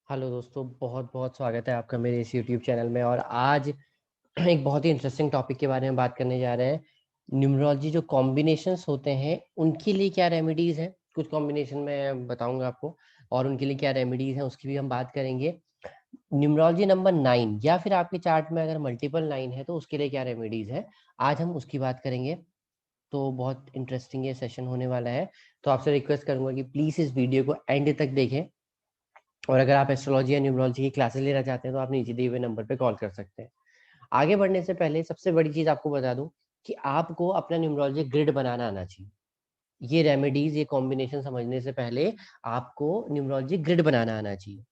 Hello दोस्तों, बहुत बहुत स्वागत है आपका मेरे इस यूट्यूब चैनल में। और आज एक बहुत ही इंटरेस्टिंग टॉपिक के बारे में बात करने जा रहे हैं। न्यूमरोलॉजी जो कॉम्बिनेशंस होते हैं उनके लिए क्या रेमेडीज हैं। कुछ कॉम्बिनेशन मैं बताऊंगा आपको और उनके लिए क्या रेमेडीज हैं उसकी भी हम बात करेंगे। न्यूमरोलॉजी नंबर 9 या फिर आपके चार्ट में अगर मल्टीपल 9 है तो उसके लिए क्या रेमेडीज है, आज हम उसकी बात करेंगे। तो बहुत इंटरेस्टिंग ये सेशन होने वाला है। तो आपसे रिक्वेस्ट करूंगा कि प्लीज इस वीडियो को एंड तक देखें। और अगर आप एस्ट्रोलॉजी या न्यूमरोलॉजी की क्लासेस लेना चाहते हैं तो आप नीचे दिए हुए नंबर पे कॉल कर सकते हैं। आगे बढ़ने से पहले सबसे बड़ी चीज आपको बता दूं कि आपको अपना न्यूमरोलॉजी ग्रिड बनाना आना चाहिए। ये रेमेडीज, ये कॉम्बिनेशन समझने से पहले आपको न्यूमरोलॉजी ग्रिड बनाना आना चाहिए,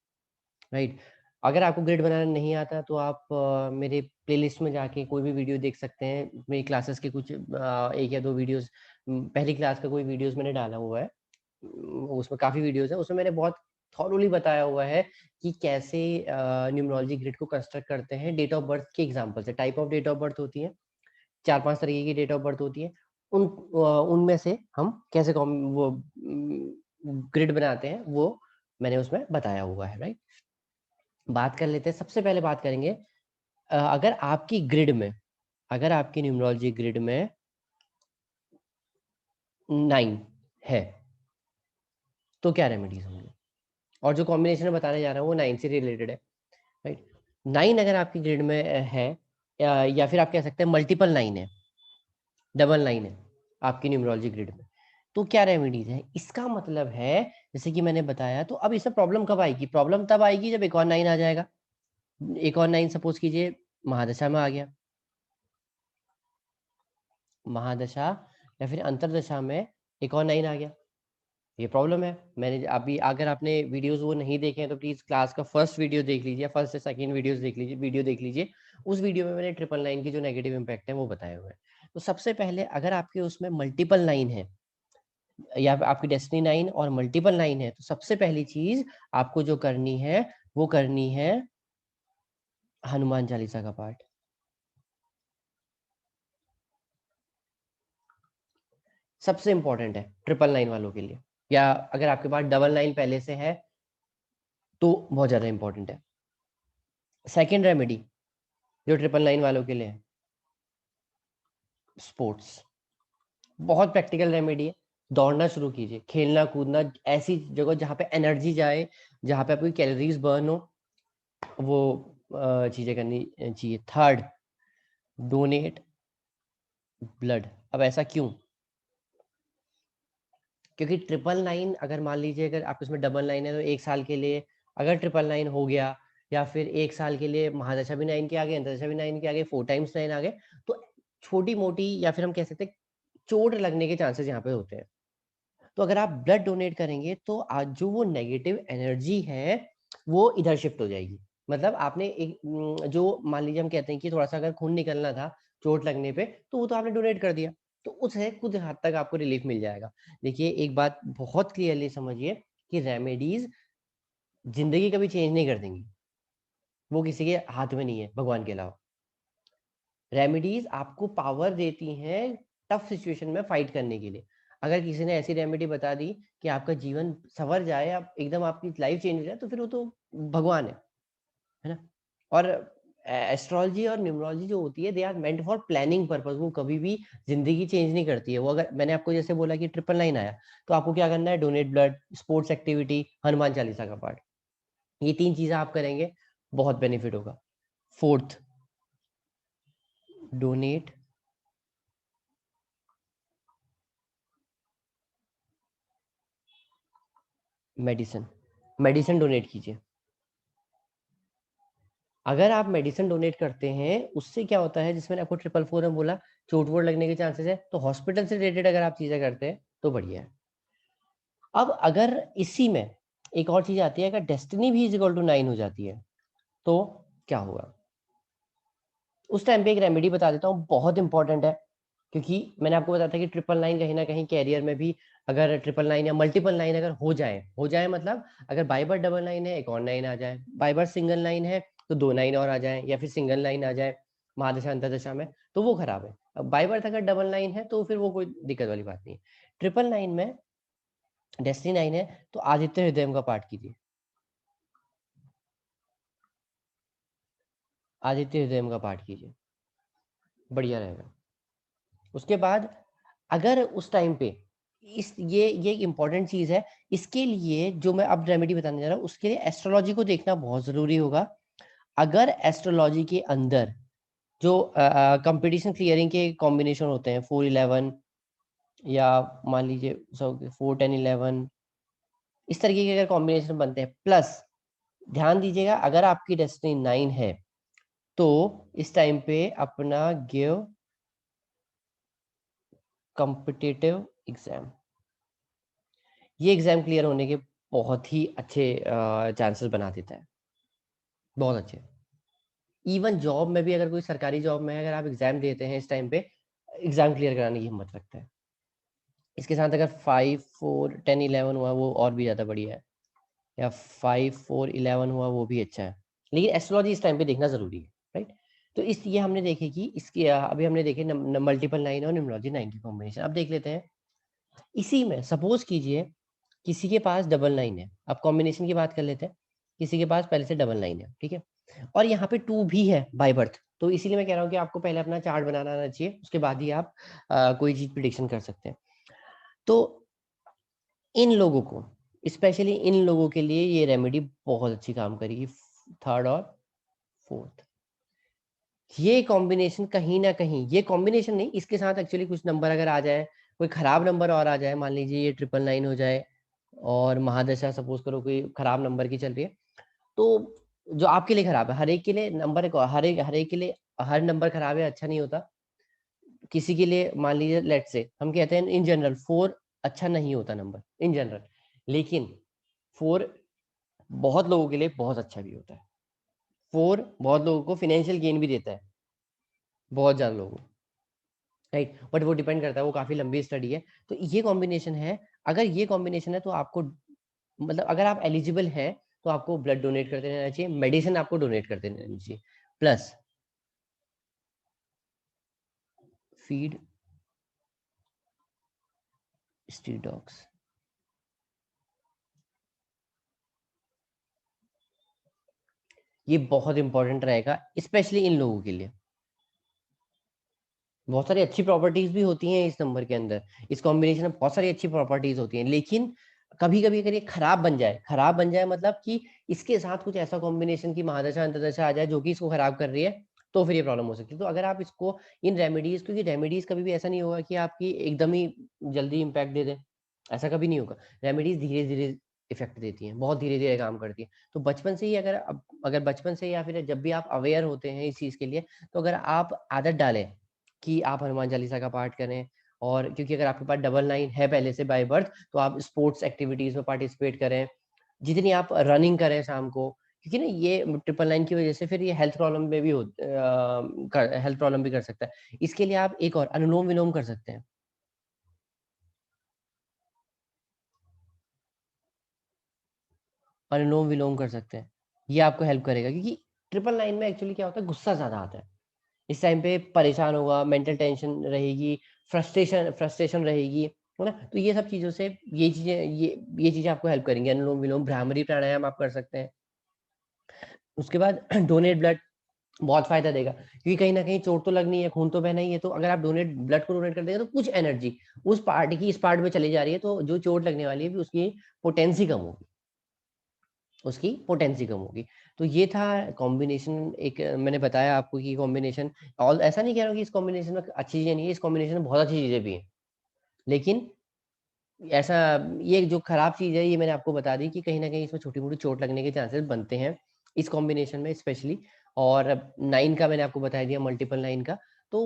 राइट। अगर आपको ग्रिड बनाना नहीं आता तो आप मेरे प्लेलिस्ट में जाके कोई भी वीडियो देख सकते हैं। मेरी क्लासेस के कुछ एक या दो वीडियोस, पहली क्लास का कोई वीडियोस मैंने डाला हुआ है। उसमें काफी वीडियोस है, उसमें मैंने बहुत थॉरोली बताया हुआ है कि कैसे न्यूमरोलॉजी ग्रिड को कंस्ट्रक्ट करते हैं डेट ऑफ बर्थ के एग्जांपल से। Type of date of birth होती है, चार पांच तरीके की डेट ऑफ बर्थ होती है। उनमें से हम कैसे वो ग्रिड बनाते हैं वो मैंने उसमें बताया हुआ है, राइट। बात कर लेते हैं, सबसे पहले बात करेंगे अगर आपकी ग्रिड में, अगर आपकी न्यूमरोलॉजी ग्रिड में 9 है तो क्या रेमेडीज होंगे। और जो कॉम्बिनेशन में बताने जा रहा हूँ वो 9 से रिलेटेड है, राइट। 9 अगर आपकी ग्रिड में है, या फिर आप कह सकते हैं मल्टीपल 9 है, डबल 9 है आपकी न्यूमरोलॉजी ग्रिड में, तो क्या रेमेडीज है। इसका मतलब है, जैसे कि मैंने बताया, तो अब इसमें प्रॉब्लम कब आएगी। प्रॉब्लम तब आएगी जब एक और 9 आ जाएगा। एक और 9 सपोज कीजिए महादशा में आ गया, महादशा या फिर अंतरदशा में एक और 9 आ गया, ये प्रॉब्लम है। मैंने अभी, अगर आपने वीडियोस वो नहीं देखे हैं तो प्लीज क्लास का फर्स्ट वीडियो देख लीजिए, फर्स्ट से सेकंड वीडियोस देख लीजिए, वीडियो देख लीजिए। उस वीडियो में मैंने ट्रिपल 9 की जो नेगेटिव इम्पैक्ट है वो बताए हुए हैं। तो सबसे पहले अगर आपके उसमें मल्टीपल 9 है या आपकी डेस्टिनी 9 और मल्टीपल 9 है, तो सबसे पहली चीज आपको जो करनी है वो करनी है हनुमान चालीसा का पाठ। सबसे इंपॉर्टेंट है ट्रिपल 9 वालों के लिए, या अगर आपके पास डबल 9 पहले से है तो बहुत ज्यादा इंपॉर्टेंट है। सेकेंड रेमेडी जो ट्रिपल 9 वालों के लिए है, स्पोर्ट्स। बहुत प्रैक्टिकल रेमेडी है। दौड़ना शुरू कीजिए, खेलना कूदना, ऐसी जगह जहाँ पे एनर्जी जाए, जहाँ पे आपकी कैलोरीज बर्न हो, वो चीजें करनी चाहिए। Third, donate blood. अब ऐसा क्यों, क्योंकि ट्रिपल 9 अगर मान लीजिए अगर आप इसमें डबल 9 है तो एक साल के लिए अगर ट्रिपल 9 हो गया, या फिर एक साल के लिए महादशा भी 9 के आ गए, अंतरदशा भी 9 के आ गए, 4 टाइम्स 9 आ गए, तो छोटी मोटी या फिर हम कह सकते हैं चोट लगने के चांसेस यहाँ पे होते हैं। तो अगर आप ब्लड डोनेट करेंगे तो आज जो वो नेगेटिव एनर्जी है वो इधर शिफ्ट हो जाएगी। मतलब आपने एक जो मान लीजिए हम कहते हैं कि थोड़ा सा अगर खून निकलना था चोट लगने पे, तो वो तो आपने डोनेट कर दिया, तो उससे कुछ हद तक आपको रिलीफ मिल जाएगा। देखिए एक बात बहुत क्लियरली समझिए कि रेमेडीज जिंदगी कभी चेंज नहीं कर देंगी, वो किसी के हाथ में नहीं है भगवान के अलावा। रेमेडीज आपको पावर देती हैं टफ सिचुएशन में फाइट करने के लिए। अगर किसी ने ऐसी रेमेडी बता दी कि आपका जीवन संवर जाए, आप एकदम आपकी लाइफ चेंज हो जाए, तो फिर वो तो भगवान है ना। और एस्ट्रोलॉजी और न्यूमरोलॉजी जो होती है, they are meant for planning purpose. वो कभी भी जिंदगी चेंज नहीं करती है। वो अगर मैंने आपको जैसे बोला कि ट्रिपल 9 आया, तो आपको क्या करना है, donate blood, sports activity, Hanuman Chalisa का पाठ, ये तीन चीजें आप करेंगे, बहुत बेनिफिट होगा। Fourth, donate medicine. Medicine donate कीजिए। अगर आप मेडिसिन डोनेट करते हैं उससे क्या होता है, जिसमें आपको ट्रिपल 4 में बोला, चोट वोट लगने के चांसेस है, तो हॉस्पिटल से रिलेटेड अगर आप चीजें करते हैं तो बढ़िया है। अब अगर इसी में एक और चीज आती है, अगर डेस्टिनी भी इज इक्वल टू 9 हो जाती है तो क्या होगा। उस टाइम पे एक रेमेडी बता देता हूँ, बहुत इंपॉर्टेंट है। क्योंकि मैंने आपको बताया था कि ट्रिपल 9 कहीं ना कहीं कैरियर में भी, अगर ट्रिपल 9 या मल्टीपल 9 अगर हो जाए मतलब अगर बाई बार डबल 9 है एक और 9 आ जाए, बाई बार सिंगल 9 है तो 2 9 और आ जाए, या फिर सिंगल 9 आ जाए महादशा अंतरदशा में, तो वो खराब है। अब बाई बार अगर डबल 9 है तो फिर वो कोई दिक्कत वाली बात नहीं है। ट्रिपल 9 में डेस्टिनी 9 है तो आदित्य हृदय का पाठ कीजिए। आदित्य हृदयम का पाठ कीजिए, बढ़िया रहेगा। उसके बाद अगर उस टाइम पे ये एक इम्पॉर्टेंट चीज है, इसके लिए जो मैं अब रेमेडी बताने जा रहा हूँ उसके लिए एस्ट्रोलॉजी को देखना बहुत जरूरी होगा। अगर एस्ट्रोलॉजी के अंदर जो कंपटीशन क्लियरिंग के कॉम्बिनेशन होते हैं 4-11 या मान लीजिए 4-10-11, इस तरीके के अगर कॉम्बिनेशन बनते हैं, प्लस ध्यान दीजिएगा अगर आपकी डेस्टिनी 9 है तो इस टाइम पे अपना गिव कॉम्पिटिटिव एग्जाम, ये एग्जाम क्लियर होने के बहुत ही अच्छे चांसेस बना देता है, बहुत अच्छे। इवन जॉब में भी अगर कोई सरकारी जॉब में अगर आप एग्जाम देते हैं इस टाइम पे, एग्जाम क्लियर कराने की हिम्मत रखता है। इसके साथ अगर 5-4-10-11 हुआ वो और भी ज़्यादा बढ़िया है, या 5-4-11 हुआ वो भी अच्छा है, लेकिन एस्ट्रोलॉजी इस टाइम पे देखना जरूरी है, राइट। तो इस ये हमने देखे कि इसकी अभी हमने देखे मल्टीपल 9 और न्यूमरोलॉजी 9 की कॉम्बिनेशन। अब देख लेते हैं इसी में, सपोज कीजिए किसी के पास 9-9 है, अब कॉम्बिनेशन की बात कर लेते हैं। किसी के पास पहले से 9-9 है, ठीक है, और यहाँ पे 2 भी है बाय बर्थ, तो इसीलिए मैं कह रहा हूँ कि आपको पहले अपना चार्ट बनाना आना चाहिए, उसके बाद ही आप कोई चीज प्रिडिक्शन कर सकते हैं। तो इन लोगों को, स्पेशली इन लोगों के लिए ये रेमेडी बहुत अच्छी काम करेगी, 3rd और 4th। ये कॉम्बिनेशन कहीं ना कहीं, ये कॉम्बिनेशन नहीं, इसके साथ एक्चुअली कुछ नंबर अगर आ जाए, कोई खराब नंबर और आ जाए, मान लीजिए ये 999 हो जाए और महादशा सपोज करो कोई खराब नंबर की चल रही है, तो जो आपके लिए खराब है, हर एक के लिए नंबर, हर एक के लिए हर नंबर खराब है अच्छा नहीं होता। किसी के लिए मान लीजिए लेट से हम कहते हैं इन जनरल 4 अच्छा नहीं होता नंबर इन जनरल, लेकिन 4 बहुत लोगों के लिए बहुत अच्छा भी होता है। 4 बहुत लोगों को फाइनेंशियल गेन भी देता है, बहुत ज्यादा लोगों को, राइट। बट वो डिपेंड करता है, वो काफी लंबी स्टडी है। तो ये कॉम्बिनेशन है, अगर ये कॉम्बिनेशन है तो आपको, मतलब अगर आप एलिजिबल हैं तो आपको ब्लड डोनेट करते रहना चाहिए, मेडिसिन आपको डोनेट करते रहना चाहिए, प्लस फीड स्ट्रीट डॉग्स। ये बहुत इंपॉर्टेंट रहेगा स्पेशली इन लोगों के लिए। बहुत सारी अच्छी प्रॉपर्टीज भी होती हैं इस नंबर के अंदर, इस कॉम्बिनेशन में बहुत सारी अच्छी प्रॉपर्टीज होती हैं, लेकिन कभी कभी अगर ये खराब बन जाए, खराब बन जाए मतलब कि इसके साथ कुछ ऐसा कॉम्बिनेशन की महादशा अंतरदशा आ जाए जो कि इसको खराब कर रही है, तो फिर ये प्रॉब्लम हो सकती है। तो अगर आप इसको इन रेमेडीज, क्योंकि रेमेडीज कभी भी ऐसा नहीं होगा कि आपकी एकदम ही जल्दी इम्पैक्ट दे दें, ऐसा कभी नहीं होगा। रेमेडीज धीरे धीरे इफेक्ट देती हैं, बहुत धीरे धीरे काम करती है। तो बचपन से ही अगर बचपन से या फिर जब भी आप अवेयर होते हैं इस चीज के लिए, तो अगर आप आदत डालें कि आप हनुमान चालीसा का पाठ करें, और क्योंकि अगर आपके पास 999 है पहले से बाय बर्थ, तो आप स्पोर्ट्स एक्टिविटीज में पार्टिसिपेट करें, जितनी आप रनिंग करें शाम को, क्योंकि ना ये 999 की वजह से फिर ये हेल्थ प्रॉब्लम में भी हेल्थ प्रॉब्लम भी कर सकता है। इसके लिए आप एक और अनुलोम विलोम कर सकते हैं, अनुलोम विलोम कर सकते हैं, ये आपको हेल्प करेगा। क्योंकि 999 में एक्चुअली क्या होता है, गुस्सा ज्यादा आता है, इस टाइम पे परेशान होगा, मेंटल टेंशन रहेगी, फ्रस्ट्रेशन फ्रस्ट्रेशन रहेगी, है ना। तो ये सब चीजों से ये चीजें आपको हेल्प करेंगे। अनुलोम विलोम, भ्रामरी प्राणायाम आप कर सकते हैं। उसके बाद डोनेट ब्लड बहुत फायदा देगा, क्योंकि कहीं ना कहीं चोट तो लगनी है, खून तो बहना ही है, तो अगर आप डोनेट ब्लड को डोनेट कर देंगे तो कुछ एनर्जी उस पार्ट की इस पार्ट में चली जा रही है, तो जो चोट लगने वाली है भी उसकी पोटेंसी कम होगी, उसकी पोटेंसी कम होगी। तो ये था कॉम्बिनेशन, एक मैंने बताया आपको कि कॉम्बिनेशन, और ऐसा नहीं कह रहा हूँ कि इस कॉम्बिनेशन में अच्छी चीजें नहीं है, इस कॉम्बिनेशन में बहुत अच्छी चीजें भी हैं, लेकिन ऐसा, ये जो खराब चीज है ये मैंने आपको बता दी कि कहीं ना कहीं इसमें छोटी मोटी चोट लगने के चांसेस बनते हैं इस कॉम्बिनेशन में स्पेशली। और 9 का मैंने आपको बता दिया, मल्टीपल 9 का। तो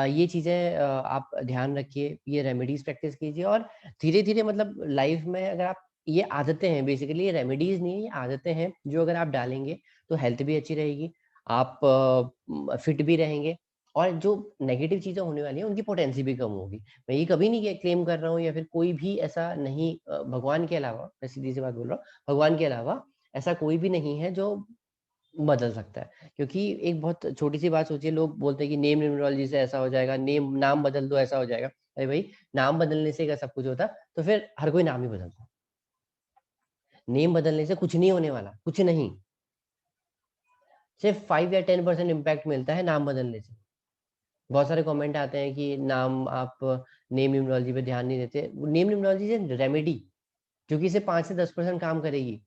ये चीजें आप ध्यान रखिए, ये रेमेडीज प्रैक्टिस कीजिए, और धीरे धीरे मतलब लाइफ में अगर आप, ये आदतें हैं बेसिकली, ये रेमेडीज नहीं है, ये आदतें हैं जो अगर आप डालेंगे तो हेल्थ भी अच्छी रहेगी, आप फिट भी रहेंगे, और जो नेगेटिव चीजें होने वाली हैं उनकी पोटेंसी भी कम होगी। मैं ये कभी नहीं क्लेम कर रहा हूँ, या फिर कोई भी ऐसा नहीं, भगवान के अलावा, मैं सीधी सी बात बोल रहा हूँ, भगवान के अलावा ऐसा कोई भी नहीं है जो बदल सकता है। क्योंकि एक बहुत छोटी सी बात सोचिए, लोग बोलते हैं कि नेम न्यूमरोलॉजी से ऐसा हो जाएगा, नाम बदल दो ऐसा हो जाएगा। अरे भाई, नाम बदलने से क्या सब कुछ होता? तो फिर हर कोई नाम ही बदलता, नेम बदलने से कुछ नहीं होने वाला, कुछ नहीं। सिर्फ 5 या 10% इम्पैक्ट मिलता है नाम बदलने से। बहुत सारे कमेंट आते हैं कि नाम आप नेम न्यूमरोलॉजी पे ध्यान नहीं देते। नेम न्यूमरोलॉजी इज रेमेडी, क्योंकि इसे 5 से 10% काम करेगी।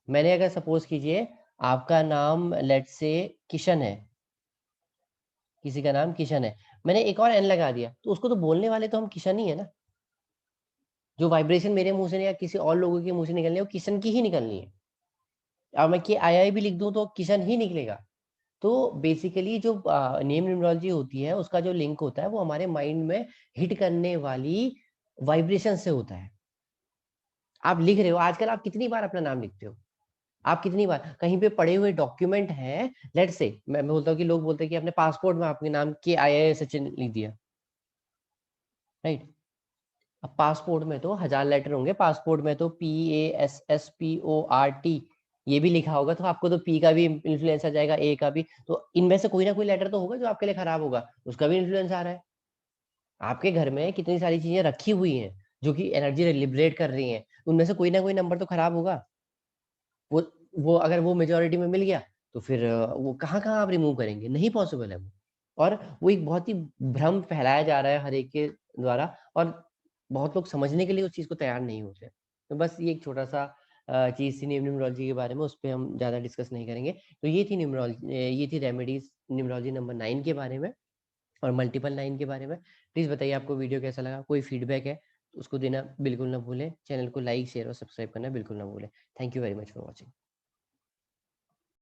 मैंने अगर सपोज कीजिए आपका नाम लेट्स से किशन है, किसी का नाम किशन है, मैंने एक और एन लगा दिया, तो उसको तो बोलने वाले तो हम किशन ही है ना। जो वाइब्रेशन मेरे मुंह से या किसी और लोगों के मुंह से निकलनी है वो किशन की ही निकलनी है। और मैं के आई आई भी लिख दूं तो किशन ही निकलेगा। तो बेसिकली जो नेम न्यूमरोलॉजी होती है उसका जो लिंक होता है वो हमारे माइंड में हिट करने वाली वाइब्रेशन से होता है। आप लिख रहे हो, आजकल आप कितनी बार अपना नाम लिखते हो? आप कितनी बार कहीं पे पड़े हुए डॉक्यूमेंट हैं, लेट्स से मैं बोलता हूँ कि लोग बोलते हैं कि अपने पासपोर्ट में आपके नाम के आई आई सचिन लिख दिया, राइट? अब पासपोर्ट में तो 1000 लेटर होंगे, पासपोर्ट में तो PASSPORT ये भी लिखा होगा, तो आपको तो पी का भी इन्फ्लुएंस आ जाएगा, ए का भी, तो इनमें से कोई ना कोई लेटर तो होगा जो आपके लिए खराब होगा, उसका भी इन्फ्लुएंस आ रहा है। आपके घर में कितनी सारी चीजें रखी हुई हैं जो कि एनर्जी लिबरेट कर रही हैं, उनमें से कोई ना कोई नंबर तो खराब होगा। वो वो अगर वो मेजोरिटी में मिल गया तो फिर वो कहाँ-कहाँ आप रिमूव करेंगे? नहीं पॉसिबल है वो। और वो एक बहुत ही भ्रम फैलाया जा रहा है हर एक के द्वारा, और बहुत लोग समझने के लिए उस चीज़ को तैयार नहीं होते। तो बस ये एक छोटा-सा चीज़ थी न्यूमरोलॉजी के बारे में, उस पे हम ज़्यादा डिस्कस नहीं करेंगे। तो ये थी रेमेडीज़ न्यूमरोलॉजी नंबर 9 के बारे में और मल्टीपल 9 के बारे में। प्लीज़ बताइए आपको वीडियो कैसा लगा? कोई फीडबैक है तो उसको देना बिल्कुल ना भूलें। चैनल को लाइक, शेयर और सब्सक्राइब करना बिल्कुल ना भूलें। Thank you very much for watching.